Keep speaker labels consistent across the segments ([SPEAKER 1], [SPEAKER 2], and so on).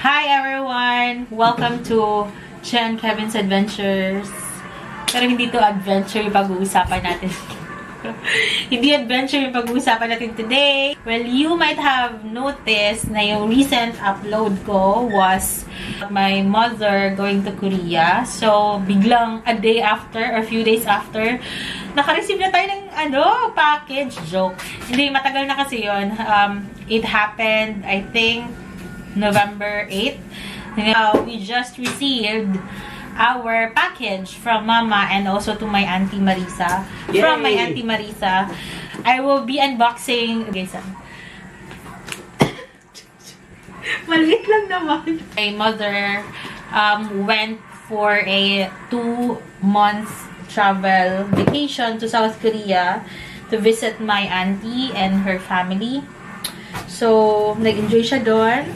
[SPEAKER 1] Hi everyone! Welcome to Chen Kevin's Adventures. Pero hindi to adventure yung pag-uusapan natin. Hindi adventure yung pag-uusapan natin today. Well, you might have noticed na yung recent upload ko was my mother going to Korea. So, biglang a day after or a few days after, naka-receive na tayo ng package. Joke. Hindi, matagal na kasi yun. It happened, I think, November 8th. We just received our package from Mama and also to my Auntie Marisa. Yay! From my Auntie Marisa. I will be unboxing... Okay, maliit lang naman. My mother went for a 2-month travel vacation to South Korea to visit my auntie and her family. So, nag-enjoy siya doon.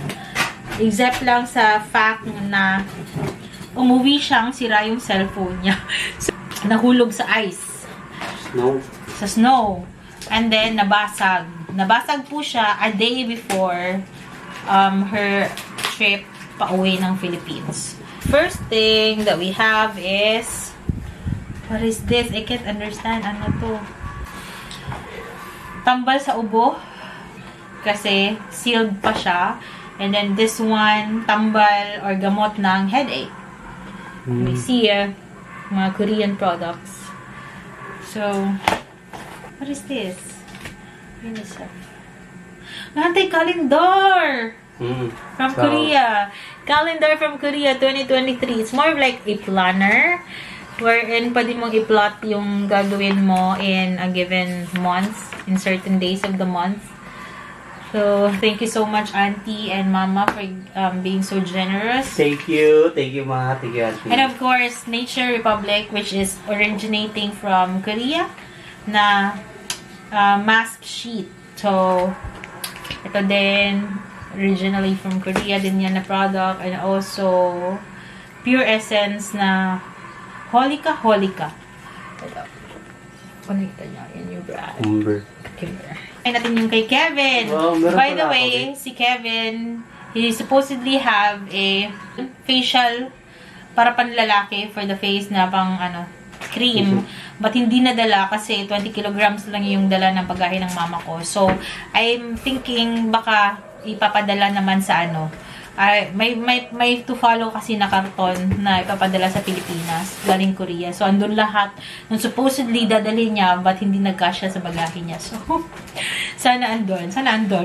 [SPEAKER 1] Except lang sa fact na umuwi siyang sira yung cellphone niya. So, nahulog sa ice.
[SPEAKER 2] Snow.
[SPEAKER 1] Sa snow. And then, nabasag. Nabasag po siya a day before her trip pauwi ng Philippines. First thing that we have is... What is this? I can't understand. Ano to? Tambal sa ubo. Kasi sealed pa siya. And then this one, tambal or gamot ng headache. We see mga Korean products. So, what is this? UNICEF. Auntie, calendar! From Korea. Calendar from Korea 2023. It's more of like a planner wherein pwede mong i-plot yung gagawin mo in a given month, in certain days of the month. So, thank you so much, Auntie and Mama, for being so generous.
[SPEAKER 2] Thank you. Thank you, Ma. Thank you, Auntie.
[SPEAKER 1] And of course, Nature Republic, which is originating from Korea, na mask sheet. So, ito din, originally from Korea din yan na product. And also, Pure Essence na Holika. Ito. Connecta niya. Yan yung brand.
[SPEAKER 2] Umber.
[SPEAKER 1] Ay natin yung kay Kevin.
[SPEAKER 2] Wow,
[SPEAKER 1] by the way, si Kevin, he supposedly have a facial para panlalaki for the face na pang cream. But hindi nadala kasi 20 kilograms lang yung dala ng paggahin ng mama ko. So, I'm thinking baka ipapadala naman sa may to follow kasi na karton na ipapadala sa Pilipinas, galing Korea. So, andun lahat nung supposedly dadalhin niya, but hindi nagkasya sa bagahe niya. So, sana andun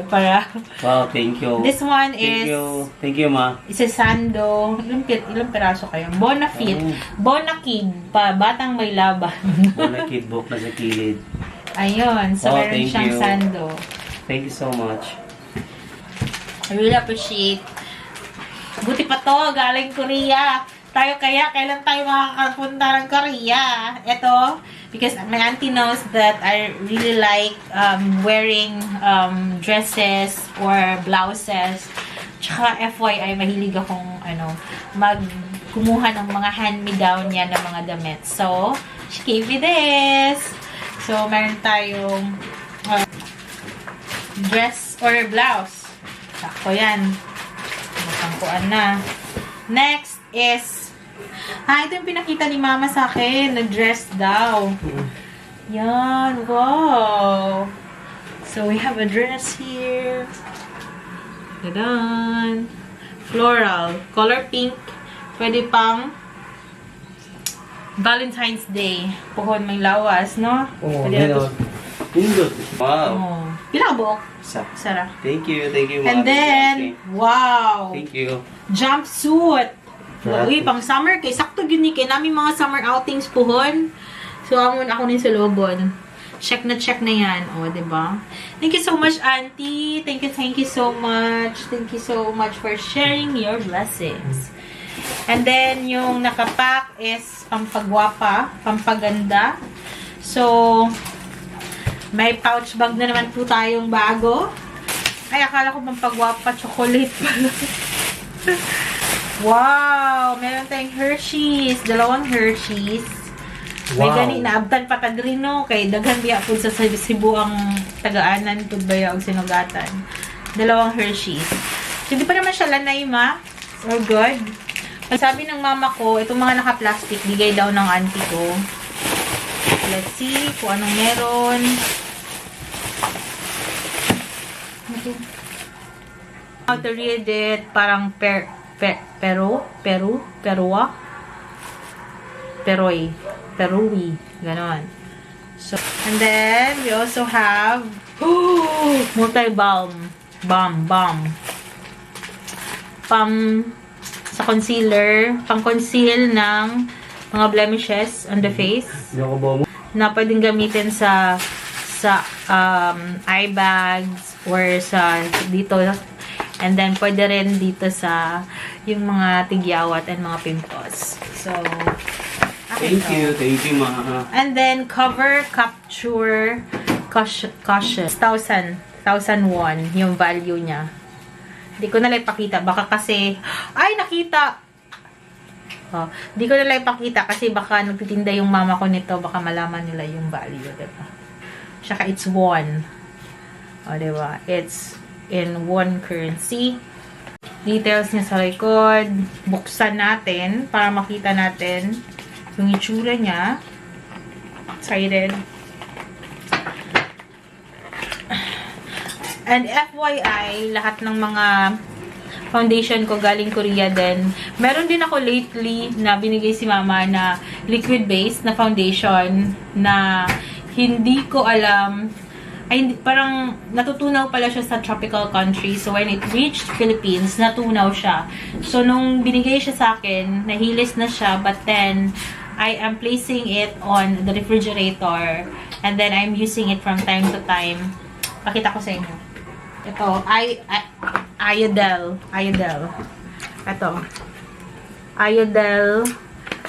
[SPEAKER 1] para...
[SPEAKER 2] Wow, thank you.
[SPEAKER 1] This one
[SPEAKER 2] thank
[SPEAKER 1] is...
[SPEAKER 2] Thank you, Ma.
[SPEAKER 1] Isa sando. Ilang peraso kayo? Bonafit. Bonakid. Batang may laban.
[SPEAKER 2] Bonakid, buhok na sa kilid.
[SPEAKER 1] Ayun. So, meron siyang sando.
[SPEAKER 2] Thank you so much.
[SPEAKER 1] I really appreciate. Buti pa to, galing Korea. Kailan tayo makakapunta ng Korea? Ito, because my auntie knows that I really like wearing dresses or blouses. Tsaka FYI, mahilig akong kumuha ng mga hand-me-down niya ng mga damit. So, she gave me this. So, meron tayong dress or blouse. Sakto yan. Masangkuan na. Next is, ito yung pinakita ni Mama sa akin, na dress daw. Yan, wow. So, we have a dress here. Dadan. Floral. Color pink. Pwede pang Valentine's Day. Puhon may lawas, no?
[SPEAKER 2] Oh,
[SPEAKER 1] pwede
[SPEAKER 2] Pindot. Wow.
[SPEAKER 1] Oh. Pila buok? Sara.
[SPEAKER 2] Thank you, Ma.
[SPEAKER 1] And then, wow.
[SPEAKER 2] Thank you.
[SPEAKER 1] Jumpsuit. Uy, pang summer kay sakto yun ni kay namin mga summer outings puhon. So amon ako nin sa lobon. Check na yan, diba? Thank you so much, Auntie. Thank you so much. Thank you so much for sharing your blessings. And then yung nakapack is pampagwapa, pampaganda. So may pouch bag na naman po tayong bago. Ay, akala ko pampagwapa, chocolate pala. Wow! Meron tayong Hershey's. 2 Hershey's. Wow. May gani, naabtan patagrino. Kay daghan biya po sa Cebu ang tagaanan. Tudbaya o sinugatan. 2 Hershey's. Hindi pa naman siya lanay, ma. Or good. Sabi ng mama ko, itong mga naka-plastic, bigay daw ng auntie ko. Let's see kung anong meron. How to read it, parang Perui, ganon. So, and then we also have multi-balm, sa concealer, pang-conceal ng mga blemishes on the face na pwedeng gamitin sa eye bags or sa dito. And then, pwede rin dito sa yung mga tigyawat and mga pimples. So,
[SPEAKER 2] Thank you, ma.
[SPEAKER 1] and then, cover capture caution. 1,000 won yung value niya. Hindi ko na lang ipakita. Baka kasi, ay, nakita! Oh, hindi ko na lang ipakita kasi baka nagtitinda yung mama ko nito. Baka malaman nila yung value. Diba? Tsaka, it's won. O, diba? It's in won currency. Details niya sa likod. Buksan natin para makita natin yung itsura niya. Excited. And FYI, lahat ng mga foundation ko galing Korea din. Meron din ako lately na binigay si mama na liquid base na foundation na hindi ko alam. Ay, parang natutunaw pala siya sa tropical country. So, when it reached Philippines, natunaw siya. So, nung binigay siya sa akin, nahilis na siya. But then, I am placing it on the refrigerator. And then, I'm using it from time to time. Pakita ko sa inyo. Ito, Iodel. Ito. Iodel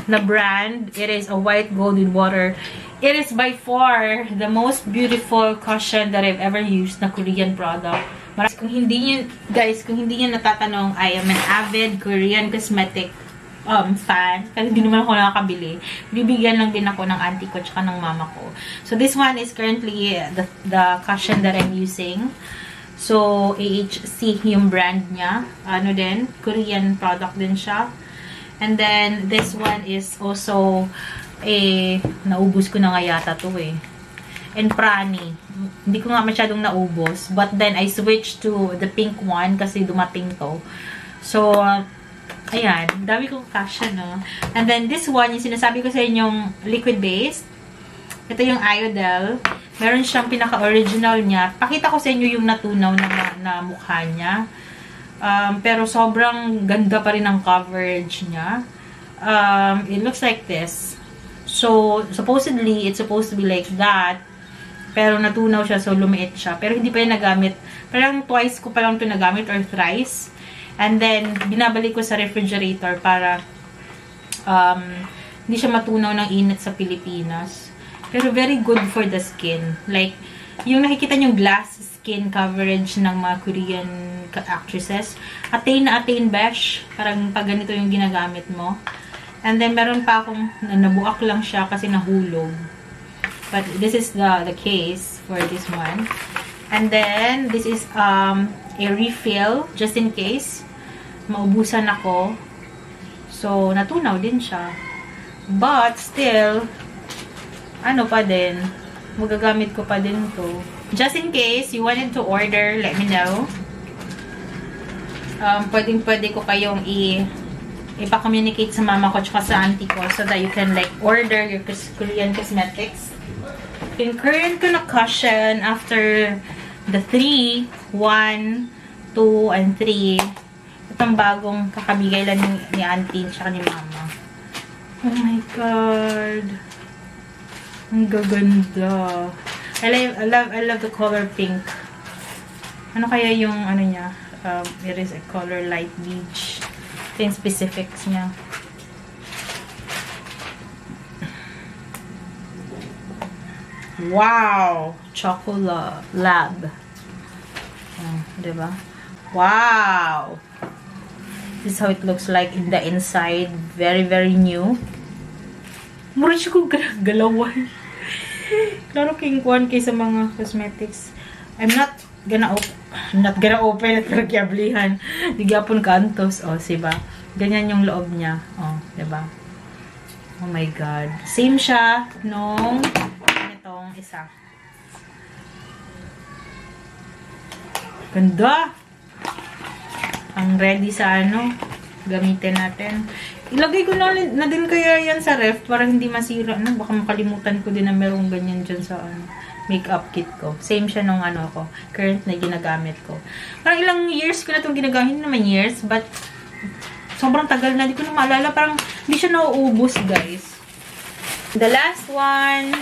[SPEAKER 1] na brand. It is a white gold with water. It is by far the most beautiful cushion that I've ever used na Korean product. Kung hindi niyo natatanong, I am an avid Korean cosmetic fan. Kasi hindi naman ako nakakabili. Bibigyan lang din ako ng auntie ko tsaka ng mama ko. So this one is currently the cushion that I'm using. So AHC yung brand niya. Ano din, Korean product din siya. And then this one is also naubos ko na nga yata to and prani. Hindi ko nga masyadong naubos. But then, I switched to the pink one kasi dumating to. So, ayan. Dami kong kasha, no? And then, this one, yung sinasabi ko sa inyong liquid base. Ito yung Iodel. Meron siyang pinaka-original niya. Pakita ko sa inyo yung natunaw na mukha niya. Pero sobrang ganda pa rin ang coverage niya. It looks like this. So, supposedly, it's supposed to be like that. Pero natunaw siya, so lumiit siya. Pero hindi pa yung nagamit. Parang twice ko pa lang ito nagamit or thrice. And then, binabalik ko sa refrigerator para hindi siya matunaw ng init sa Pilipinas. Pero very good for the skin. Like, yung nakikita yung glass skin coverage ng mga Korean actresses. Attain na attain besh. Parang pag ganito yung ginagamit mo. And then, meron pa akong nabuak lang siya kasi nahulog. But this is the case for this one. And then, this is a refill just in case maubusan ako. So, natunaw din siya. But, still, ano pa din, magagamit ko pa din to. Just in case you wanted to order, let me know. Pwede ko kayong ipa-communicate sa mama ko tsaka sa auntie ko so that you can like order your Korean cosmetics. Yung current ko na cushion after the 3, 1, 2, and 3. Itong bagong kakabigay lang ni auntie tsaka ni mama. Oh my god. Ang gaganda. I love the color pink. Ano kaya yung ano niya? It is a color light beige. Yung specifics niya. Wow! Chocolate Lab. Diba? Wow! This is how it looks like in the inside. Very, very new. Mura siya kong galawan. Klaro king kuhan kaysa mga cosmetics. I'm not gonna not gonna open at karagyablihan. Nagyapon kantos. O, diba? Ganyan yung loob niya. O, diba? Oh my God. Same siya nung itong isa. Ganda! Ang ready sa ano, gamitin natin. Ilagay ko na din kaya yan sa ref para hindi masira. Ano, baka makalimutan ko din na merong ganyan dyan sa makeup kit ko. Same siya nung ano ko, current na ginagamit ko. Parang ilang years ko na itong ginagamit. Hindi naman years, but sobrang tagal na. Hindi ko na maalala. Parang hindi siya nauubos, guys. The last one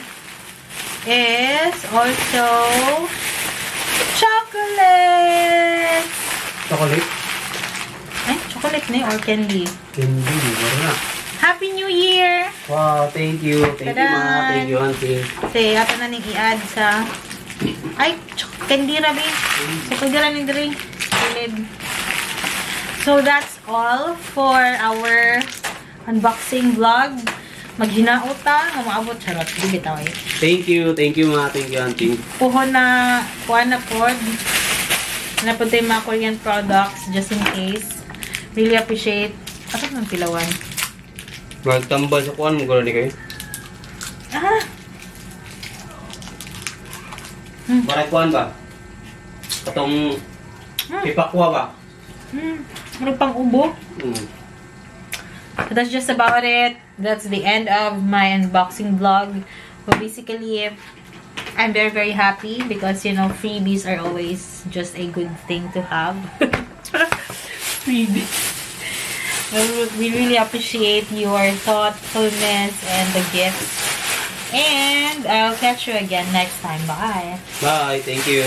[SPEAKER 1] is also chocolate!
[SPEAKER 2] Chocolate?
[SPEAKER 1] Ay, chocolate na yun or candy?
[SPEAKER 2] Candy, meron na.
[SPEAKER 1] Happy New Year!
[SPEAKER 2] Wow, thank you. Thank you, ma.
[SPEAKER 1] Tadan!
[SPEAKER 2] Thank you, auntie.
[SPEAKER 1] Kasi, ato na ning i-add sa... Ay, candy rabi. So, kagala ni Dre. Solid. So, that's all for our unboxing vlog. Maghinaot ta, maabot charot. Di bitaw eh.
[SPEAKER 2] Thank you, ma. Thank you, auntie.
[SPEAKER 1] Puho na, kuha na pod. Napunta yung mga Korean products just in case. Really appreciate. Asap ng pilawan?
[SPEAKER 2] Magtambal sa kuwan, magulong ni kayo.
[SPEAKER 1] Ah!
[SPEAKER 2] Parang kuwan ba? Katong pipakwa ba?
[SPEAKER 1] Ano pang ubo?
[SPEAKER 2] Hmm.
[SPEAKER 1] So that's just about it. That's the end of my unboxing vlog. But basically, I'm very, very happy because, you know, freebies are always just a good thing to have. Freebies. We really appreciate your thoughtfulness and the gifts. And I'll catch you again next time. Bye.
[SPEAKER 2] Bye, thank you.